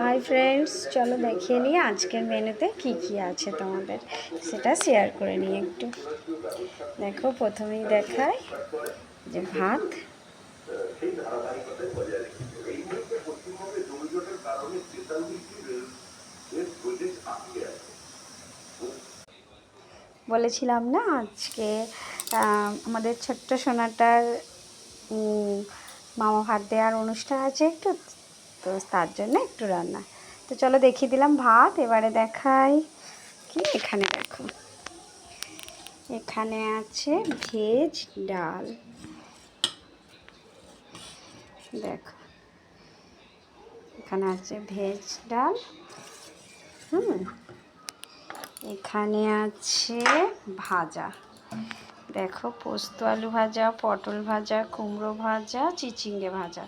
Hi friends, চলো দেখিয়ে নিই আজকের মেনুতে কি কি আছে তোমাদের, সেটা শেয়ার করে নিই একটু। দেখো, প্রথমেই দেখাই যে ভাত, বলেছিলাম না আজকে আমাদের ছোট্ট সোনাটার মামা ভাত দেওয়ার অনুষ্ঠান আছে একটু, তো তার জন্য একটু রান্না। তো চলো দেখিয়ে দিলাম ভাত। এবারে দেখাই কি, এখানে দেখো, এখানে আছে ভেজ ডাল। দেখো, এখানে আছে ভেজ ডাল। এখানে আছে ভাজা, দেখো, পোস্ত আলু ভাজা, পটল ভাজা, কুমড়ো ভাজা, চিচিঙ্গে ভাজা,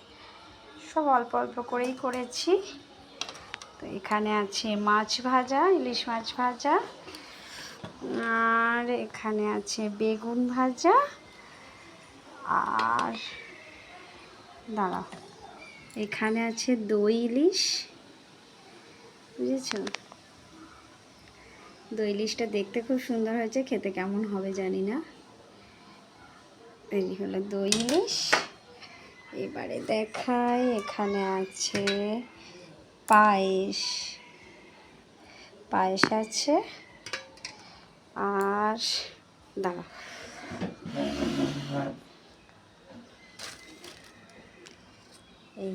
সব অল্প অল্প করেই করেছি। তো এখানে আছে মাছ ভাজা, ইলিশ মাছ ভাজা, আর এখানে আছে বেগুন ভাজা, আর দাঁড়াও, এখানে আছে দই ইলিশ, বুঝেছ? দই ইলিশটা দেখতে খুব সুন্দর হয়েছে, খেতে কেমন হবে জানি না। এই হলো দই ইলিশ। এবারে দেখাই, এখানে আছে পায়েস, পায়েস আছে, আর দাঁড়া, এই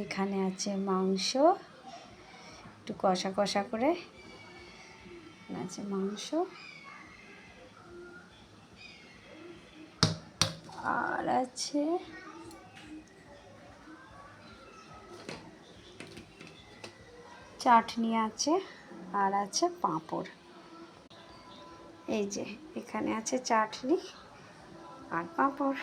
এখানে আছে মাংস, একটু কষা কষা করে আছে মাংস, আর আছে চাটনি আছে, আর আছে পাঁপড়। এই যে এখানে আছে চাটনি আর পাঁপড়।